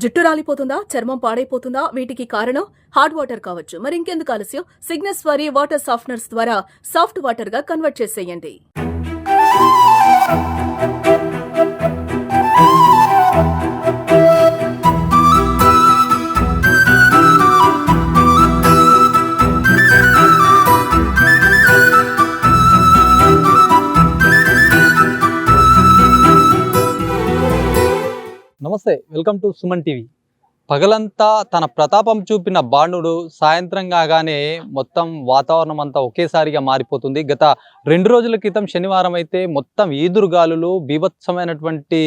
జుట్టు రాలిపోతుందా, చర్మం పాడైపోతుందా? వీటికి కారణం హార్డ్ వాటర్ కావచ్చు. మరి ఇంకెందుకు ఆలస్యం? సిగ్నస్ వారి వాటర్ సాఫ్ట్నర్స్ ద్వారా సాఫ్ట్ వాటర్ గా కన్వర్ట్ చేసేయండి. నమస్తే, వెల్కమ్ టు సుమన్ టీవీ. పగలంతా తన ప్రతాపం చూపిన బాణుడు సాయంత్రం కాగానే మొత్తం వాతావరణం అంతా ఒకేసారిగా మారిపోతుంది. గత 2 రోజుల క్రితం శనివారం అయితే మొత్తం ఈదురు గాలులు, బీభత్సమైనటువంటి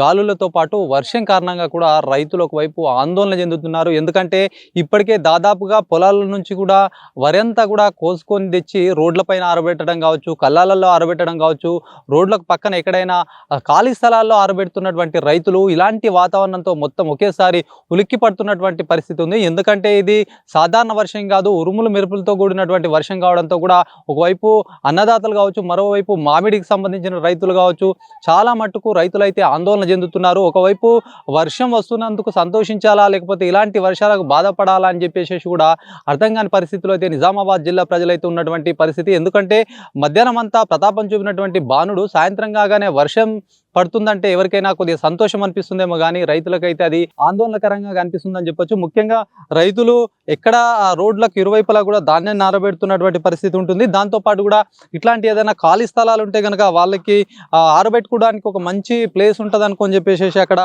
గాలులతో పాటు వర్షం కారణంగా కూడా రైతులు ఒకవైపు ఆందోళన చెందుతున్నారు. ఎందుకంటే ఇప్పటికే దాదాపుగా పొలాల నుంచి కూడా వరి అంతా కూడా కోసుకొని తెచ్చి రోడ్లపైన ఆరబెట్టడం కావచ్చు, కళ్ళాలలో ఆరబెట్టడం కావచ్చు, రోడ్లకు పక్కన ఎక్కడైనా ఖాళీ స్థలాల్లో ఆరబెడుతున్నటువంటి రైతులు ఇలాంటి వాతావరణంతో మొత్తం ఒకేసారి ఉలిక్కి పడుతున్నటువంటి పరిస్థితి ఉంది. ఎందుకంటే ఇది సాధారణ వర్షం కాదు, ఉరుములు మెరుపులతో కూడినటువంటి వర్షం కావడంతో కూడా ఒకవైపు అన్నదాతలు కావచ్చు, మరోవైపు మామిడికి సంబంధించిన రైతులు కావచ్చు, చాలా మట్టుకు రైతులు అయితే ఆందోళన చెందుతున్నారు. ఒకవైపు వర్షం వస్తున్నందుకు సంతోషించాలా, లేకపోతే ఇలాంటి వర్షాలకు బాధపడాలా అని చెప్పేసి కూడా అర్థం కాని పరిస్థితిలో అయితే నిజామాబాద్ జిల్లా ప్రజలైతే ఉన్నటువంటి పరిస్థితి. ఎందుకంటే మధ్యాహ్నం అంతా ప్రతాపం చూపినటువంటి బాణుడు సాయంత్రం కాగానే వర్షం పడుతుందంటే ఎవరికైనా కొద్దిగా సంతోషం అనిపిస్తుందేమో కానీ రైతులకైతే అది ఆందోళనకరంగా కనిపిస్తుందని చెప్పొచ్చు. ముఖ్యంగా రైతులు ఎక్కడ రోడ్లకు ఇరువైపులా కూడా ధాన్యాన్ని ఆరబెడుతున్నటువంటి పరిస్థితి ఉంటుంది. దాంతోపాటు కూడా ఇట్లాంటి ఏదైనా ఖాళీ స్థలాలు ఉంటే కనుక వాళ్ళకి ఆరబెట్టుకోవడానికి ఒక మంచి ప్లేస్ ఉంటుంది అనుకొని చెప్పేసి అక్కడ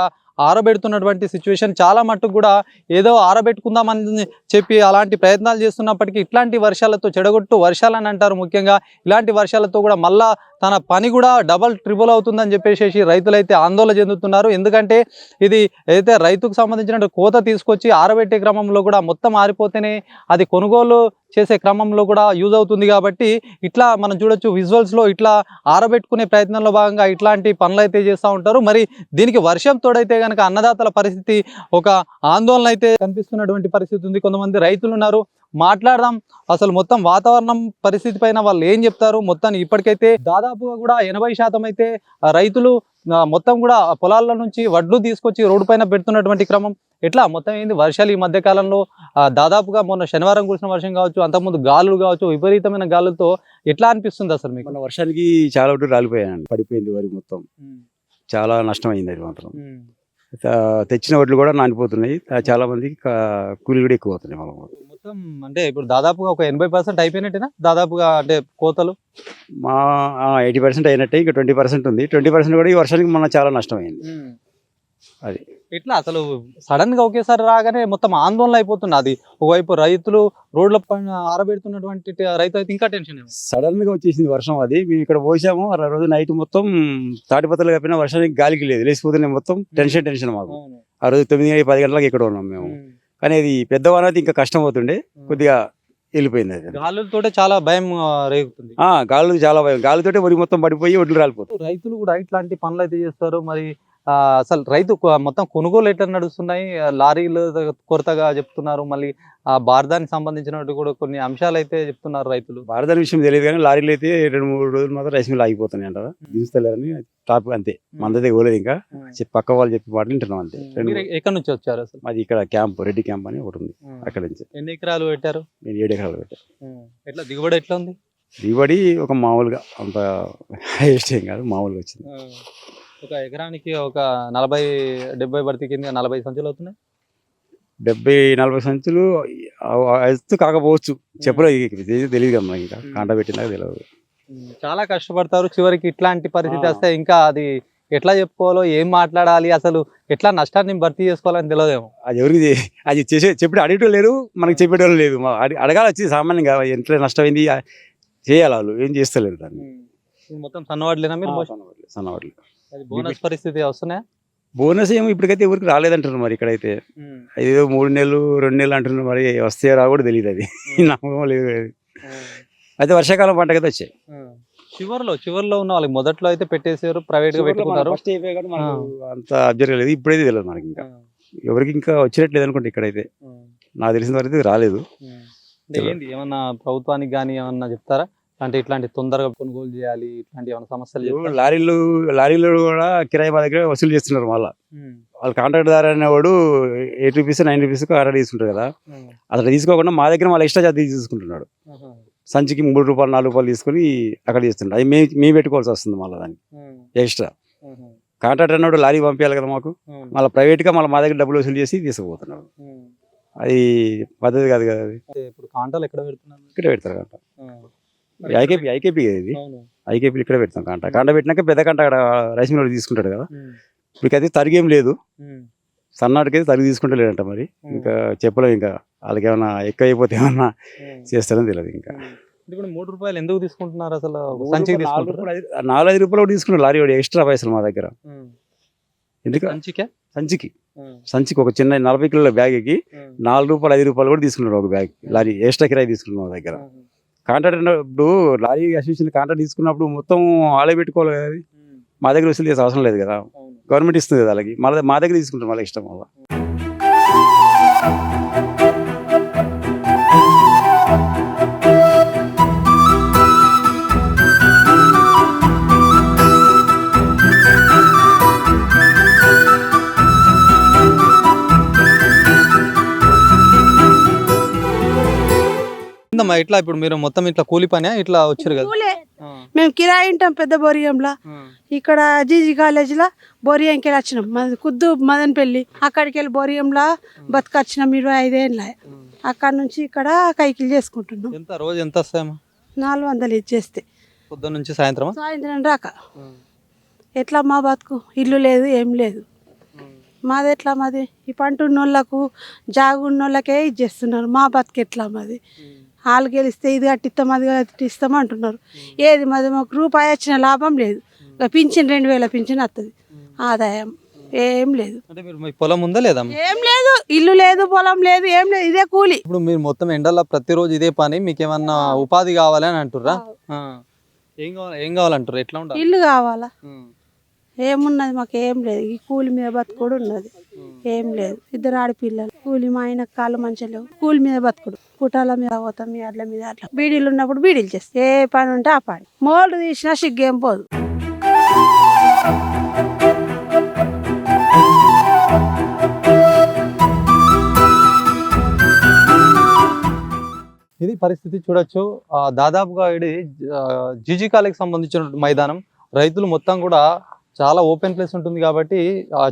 ఆరబెడుతున్నటువంటి సిచ్యువేషన్. చాలా మట్టుకు కూడా ఏదో ఆరబెట్టుకుందామని చెప్పి అలాంటి ప్రయత్నాలు చేస్తున్నప్పటికీ ఇట్లాంటి వర్షాలతో చెడగొట్టు వర్షాలని అంటారు. ముఖ్యంగా ఇలాంటి వర్షాలతో కూడా మళ్ళా తన పని కూడా డబల్ ట్రిపుల్ అవుతుందని చెప్పేసి రైతులైతే ఆందోళన చెందుతున్నారు. ఎందుకంటే ఇది ఏదైతే రైతుకు సంబంధించిన కోత తీసుకొచ్చి ఆరబెట్టే క్రమంలో కూడా మొత్తం ఆరిపోతేనే అది కొనుగోలు చేసే క్రమంలో కూడా యూజ్ అవుతుంది. కాబట్టి ఇట్లా మనం చూడొచ్చు విజువల్స్లో ఇట్లా ఆరబెట్టుకునే ప్రయత్నంలో భాగంగా ఇట్లాంటి పనులు అయితే చేస్తూ ఉంటారు. మరి దీనికి వర్షం తోడైతే కనుక అన్నదాతల పరిస్థితి ఒక ఆందోళన అయితే కనిపిస్తున్నటువంటి పరిస్థితి ఉంది. కొంతమంది రైతులు ఉన్నారు, మాట్లాడదాం అసలు మొత్తం వాతావరణం పరిస్థితి పైన వాళ్ళు ఏం చెప్తారు. మొత్తాన్ని ఇప్పటికైతే దాదాపుగా కూడా 80% అయితే రైతులు మొత్తం కూడా పొలాల నుంచి వడ్లు తీసుకొచ్చి రోడ్డు పైన పెడుతున్నటువంటి క్రమం. ఎట్లా మొత్తం ఏంది వర్షాలు ఈ మధ్య కాలంలో దాదాపుగా మొన్న శనివారం కురిసిన వర్షం కావచ్చు, అంతకుముందు గాలులు కావచ్చు, విపరీతమైన గాలులతో ఎట్లా అనిపిస్తుంది అసలు మీకు? మన వర్షానికి చాలా వడ్లు రాలిపోయాయండి, పడిపోయింది వరి మొత్తం. చాలా నష్టమైంది అది మాత్రం. తెచ్చిన వడ్లు కూడా నానిపోతున్నాయి. చాలా మందికి కూలి కూడా ఎక్కువ అవుతున్నాయి. మనం మొత్తం అంటే ఇప్పుడు దాదాపుగా ఒక 80% అయిపోయినట్టేనా దాదాపుగా, అంటే కోతలు మా 80% అయినట్టే, ఇంకా 20% ఉంది. 20% కూడా ఈ వర్షానికి మన చాలా నష్టమైంది. అది ఎట్లా అసలు సడన్ గా ఒకేసారి రాగానే మొత్తం ఆందోళన అయిపోతుంది. అది ఒకవైపు రైతులు రోడ్ల పైన ఆరబెడుతున్నటువంటి రైతు అయితే ఇంకా టెన్షన్. సడన్ గా వచ్చేసింది వర్షం. అది మేము ఇక్కడ పోసాము, ఆ రోజు నైట్ మొత్తం తాటిపత్రలు కప్పిన వర్షానికి గాలికి లేదు, లేచిపోతున్నాయి. మొత్తం టెన్షన్ మాకు. ఆ రోజు 9-10 గంటలకు ఇక్కడ ఉన్నాం మేము. కానీ అది పెద్దవాన అయితే ఇంకా కష్టం అవుతుండే, కొద్దిగా వెళ్ళిపోయింది. అది గాలులతో చాలా భయం రేగుతుంది. గాలులు చాలా భయం. గాలితోటే వరి మొత్తం పడిపోయి వడ్లు రాలిపోతాయి. రైతులు కూడా ఇట్లాంటి పనులు అయితే చేస్తారు. మరి అసలు రైతు మొత్తం కొనుగోలు ఎట్లా నడుస్తున్నాయి? లారీలు కొరతగా చెప్తున్నారు. మళ్ళీ ఆ బార్దానికి సంబంధించినట్టు కూడా కొన్ని అంశాలు అయితే చెప్తున్నారు రైతులు. బార్దాని విషయం తెలియదు కానీ లారీలు అయితే 2-3 రోజులు మాత్రం రైస్ మిల్ ఆగిపోతున్నాయి అంటారా, దించుతలేరని టాపిక్ అంతే. మందతే పోలేదు ఇంకా, పక్క వాళ్ళు చెప్పి మాటలు వింటున్నాం అంతే. ఎక్కడి నుంచి వచ్చారు అసలు? మాది ఇక్కడ క్యాంప్, రెడ్డి క్యాంప్ అని ఒకటి ఉంది, అక్కడ నుంచి. ఎన్ని ఎకరాలు పెట్టారు? నేను 7 ఎకరాలు పెట్టాను. ఎట్లా దిగుబడి ఎట్లా ఉంది? దిగుబడి ఒక మామూలుగా, అంత హైయెస్ట్ ఏం కాదు, మామూలుగా వచ్చింది. ఒక ఎకరానికి ఒక 40-70 బర్తి కింద 40 సంచులు అవుతున్నాయి. 70-40 సంచులు ఎత్తు కాకపోవచ్చు, చెప్పలేదు, తెలియదు కదా మనకి. ఇంకా కాంట పెట్టినాక తెలియదు. చాలా కష్టపడతారు. చివరికి ఇట్లాంటి పరిస్థితి వస్తే ఇంకా అది ఎట్లా చెప్పుకోవాలో, ఏం మాట్లాడాలి, అసలు ఎట్లా నష్టాన్ని భర్తీ చేసుకోవాలని తెలియదేమో. అది ఎవరికి అది చెప్పి అడిగేటోళ్ళు లేరు, మనకి చెప్పేటోళ్ళు లేదు. అడగాలి వచ్చి సామాన్యంగా ఎంత నష్టమైంది చేయాలి, వాళ్ళు ఏం చేస్తలేరు దాన్ని. మొత్తం సన్నవాడలేనా మీరు? సన్నవాడలు. బోనస్ పరిస్థితి వస్తున్నాయా? బోనస్ ఏమో ఇప్పటికైతే ఎవరికి రాలేదంటారు. మరి ఇక్కడైతే ఏదో 3 నెలలు 2 నెలలు అంటున్నారు. మరి వస్తే రా కూడా తెలియదు, అది నమ్మకం లేదు. అయితే వర్షాకాలం పంటకైతే వచ్చాయి. చివరిలో ఉన్న వాళ్ళకి మొదట్లో అయితే పెట్టేసారు, ప్రైవేట్ గా పెట్టుకున్నారు. అంత అబ్జర్వ్ లేదు, ఇప్పుడైతే తెలియదు మనకి. ఇంకా ఎవరికి ఇంకా వచ్చినట్లేదు అనుకుంటే ఇక్కడైతే. నాకు తెలిసిన వరకు రాలేదు. ఏమన్నా ప్రభుత్వానికి కానీ ఏమన్నా చెప్తారా? అంటే ఇట్లాంటి తొందరగా కొనుగోలు చేయాలి, ఇట్లాంటి ఏమైనా సమస్యలు? లారీలు కూడా కిరాయి మా దగ్గర వసూలు చేస్తున్నారు. మళ్ళీ వాళ్ళు కాంట్రాక్ట్ దారు అనేవాడు 8 రూపీస్ 9 రూపీస్ కాంట్రాక్ట్ తీసుకుంటారు కదా, అట్లా తీసుకోకుండా మా దగ్గర మళ్ళీ ఎక్స్ట్రా ఛార్జ్ తీసుకుంటున్నాడు. సంచికి 3 రూపాయలు 4 రూపాయలు తీసుకొని అక్కడ చేస్తుంటాడు. అది మేము పెట్టుకోవాల్సి వస్తుంది మళ్ళీ దానికి ఎక్స్ట్రా. కాంట్రాక్ట్ అన్నాడు లారీ పంపించాలి కదా మాకు, మళ్ళీ ప్రైవేట్గా మళ్ళీ మా దగ్గర డబ్బులు వసూలు చేసి తీసుకుపోతున్నాడు. అది పద్ధతి కాదు కదా. అది ఇప్పుడు కాంటాలు ఎక్కడ పెడుతున్నారు? ఇక్కడ పెడతారు కాంట. ఐకేపీ ఇది ఐకేపీ ఇక్కడ పెడతాం కాంట పెట్టినాక పెద్ద కాంట అక్కడ రైస్ మిల్ తీసుకుంటాడు కదా. ఇప్పటికైతే తరిగేం లేదు, సన్నాటికైతే తరిగి తీసుకుంటే లేదంట. మరి ఇంకా చెప్పలేము, ఇంకా వాళ్ళకి ఏమైనా ఎక్కువ అయిపోతే ఏమన్నా చేస్తారని తెలియదు. ఇంకా ఇప్పుడు 3 రూపాయలు ఎందుకు తీసుకుంటున్నారు అసలు? సంచికి 4-5 రూపాయలు తీసుకుంటారు లారీ వాడు ఎక్స్ట్రా పైసలు మా దగ్గర. ఎందుకు సంచికి ఒక చిన్న 40 కిలోల బ్యాగ్కి 4 రూపాయలు 5 రూపాయలు కూడా తీసుకుంటాడు ఒక బ్యాగ్. లారీ ఎక్స్ట్రా కిరాయి తీసుకుంటాం మా దగ్గర. కాంట్రాక్ట్ ఇప్పుడు లారీ అసోసియేషన్ కాంట్రాక్ట్ తీసుకున్నప్పుడు మొత్తం వాళ్ళే పెట్టుకోవాలి కదా. అది మా దగ్గర వసూలు చేసే అవసరం లేదు కదా, గవర్నమెంట్ ఇస్తుంది కదా వాళ్ళకి. మళ్ళీ మా దగ్గర తీసుకుంటాం మళ్ళీ ఇష్టం వల్ల. ఇట్లా ఇప్పుడు మీరు మొత్తం ఇట్లా కూలి పని ఇట్లా వచ్చారు కదా? మేము కిరాయి ఉంటాం పెద్ద బోరియంలా. ఇక్కడ జీజీ కాలేజీలో బోరియంకి వెళ్ళి వచ్చినాం. మాది కుద్దు మదనపల్లి. అక్కడికి వెళ్ళి బోరియంలా బతకొచ్చినాం 25 ఏళ్ళ. అక్కడ నుంచి ఇక్కడ కైకిలు చేసుకుంటున్నాం. రోజు ఎంత వస్తాయమ్మా? 400 ఇచ్చేస్తే పొద్దున్న నుంచి సాయంత్రం రాక. ఎట్లా మా బతుకు? ఇల్లు లేదు, ఏం లేదు. మాది ఎట్లా? మాది ఈ పంట ఉన్నోళ్ళకు జాగు ఉన్నోళ్ళకే ఇచ్చేస్తున్నారు. మా బతుకు ఎట్లా? మాది వాళ్ళు గెలిస్తే ఇది కట్టిస్తాం అది కట్టిస్తాం అంటున్నారు. ఏది మాది? మాకు రూపాయి వచ్చిన లాభం లేదు. పింఛన్ 2000 పింఛన్ వస్తుంది, ఆదాయం ఏం లేదు. పొలం ఉందా లేదా? ఏం లేదు, ఇల్లు లేదు, పొలం లేదు, ఏం లేదు, ఇదే కూలి. ఇప్పుడు మీరు మొత్తం ఎండల్లో ప్రతిరోజు ఇదే పని, మీకు ఏమన్నా ఉపాధి కావాలి అని అంటుర్రా? ఏం కావాలంటారు? ఎట్లా ఉండాలి? ఇల్లు కావాలా? ఏమున్నది? మాకు ఏం లేదు. ఈ కూలి మీద బతుకుడు ఉన్నది, ఏం లేదు. 2 ఆడపిల్లలు, కూలి. మా ఆయన కాళ్ళు మంచిగా లేవు, కూలి మీద బతుకుడు. పుటాల మీద పోతాం, మీ అడ్ల మీద అట్లా. బీడీలు ఉన్నప్పుడు బీడీలు చేస్తాం, ఏ పని ఉంటే ఆ పని. మోల్డ్ తీసినా సిగ్గేం పోదు. ఇది పరిస్థితి చూడొచ్చు. దాదాపుగా ఇది జీజీ కాలేజీకి సంబంధించిన మైదానం. రైతులు మొత్తం కూడా చాలా ఓపెన్ ప్లేస్ ఉంటుంది కాబట్టి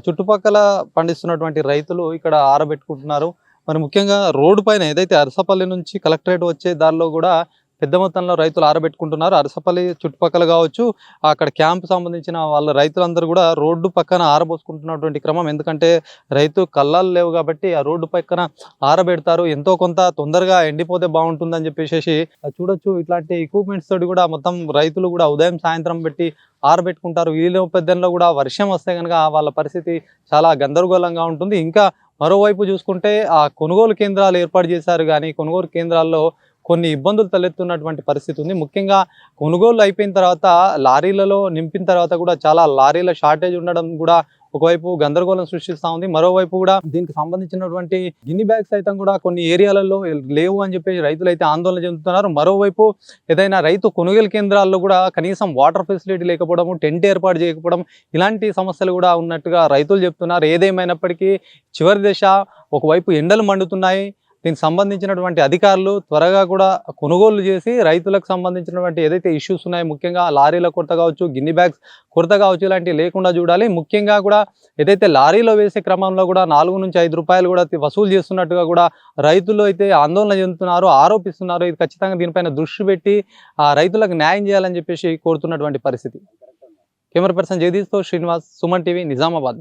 చుట్టుపక్కల పండిస్తున్నటువంటి రైతులు ఇక్కడ ఆరబెట్టుకుంటున్నారు. మరి ముఖ్యంగా రోడ్డు పైన ఏదైతే అరసపల్లి నుంచి కలెక్టరేట్ వచ్చే దారిలో కూడా పెద్ద మొత్తంలో రైతులు ఆరబెట్టుకుంటున్నారు. అరసపల్లి చుట్టుపక్కల కావచ్చు, అక్కడ క్యాంప్ సంబంధించిన వాళ్ళ రైతులందరూ కూడా రోడ్డు పక్కన ఆరబోసుకుంటున్నటువంటి క్రమం. ఎందుకంటే రైతు కళ్ళాలు లేవు కాబట్టి ఆ రోడ్డు పక్కన ఆరబెడతారు. ఎంతో కొంత తొందరగా ఎండిపోతే బాగుంటుందని చెప్పేసి చూడొచ్చు. ఇట్లాంటి ఎక్విప్మెంట్స్ తోటి కూడా మొత్తం రైతులు కూడా ఉదయం సాయంత్రం పెట్టి ఆరబెట్టుకుంటారు. ఈ నేపథ్యంలో కూడా వర్షం వస్తే కనుక వాళ్ళ పరిస్థితి చాలా గందరగోళంగా ఉంటుంది. ఇంకా మరోవైపు చూసుకుంటే ఆ కొనుగోలు కేంద్రాలు ఏర్పాటు చేశారు, కానీ కొనుగోలు కేంద్రాల్లో కొన్ని ఇబ్బందులు తలెత్తున్నటువంటి పరిస్థితి ఉంది. ముఖ్యంగా కొనుగోలు అయిపోయిన తర్వాత లారీలలో నింపిన తర్వాత కూడా చాలా లారీల షార్టేజ్ ఉండడం కూడా ఒకవైపు గందరగోళం సృష్టిస్తూ ఉంది. మరోవైపు కూడా దీనికి సంబంధించినటువంటి గిన్ని బ్యాగ్స్ అయితే కూడా కొన్ని ఏరియాలలో లేవు అని చెప్పేసి రైతులు అయితే ఆందోళన చెందుతున్నారు. మరోవైపు ఏదైనా రైతు కొనుగోలు కేంద్రాల్లో కూడా కనీసం వాటర్ ఫెసిలిటీ లేకపోవడం, టెంట్ ఏర్పాటు చేయకపోవడం, ఇలాంటి సమస్యలు కూడా ఉన్నట్టుగా రైతులు చెప్తున్నారు. ఏదేమైనప్పటికీ చివరి దశ, ఒకవైపు ఎండలు మండుతున్నాయి. దీనికి సంబంధించినటువంటి అధికారులు త్వరగా కూడా కొనుగోలు చేసి రైతులకు సంబంధించినటువంటి ఏదైతే ఇష్యూస్ ఉన్నాయో, ముఖ్యంగా లారీల కొరత కావచ్చు, గిన్ని బ్యాగ్స్ కొరత కావచ్చు, ఇలాంటివి లేకుండా చూడాలి. ముఖ్యంగా కూడా ఏదైతే లారీలో వేసే క్రమంలో కూడా 4 నుంచి 5 రూపాయలు కూడా వసూలు చేస్తున్నట్టుగా కూడా రైతులు అయితే ఆందోళన చెందుతున్నారు, ఆరోపిస్తున్నారు. ఇది ఖచ్చితంగా దీనిపైన దృష్టి పెట్టి ఆ రైతులకు న్యాయం చేయాలని చెప్పేసి కోరుతున్నటువంటి పరిస్థితి. కెమెరా పర్సన్ జగదీష్తో శ్రీనివాస్, సుమన్ టీవీ, నిజామాబాద్.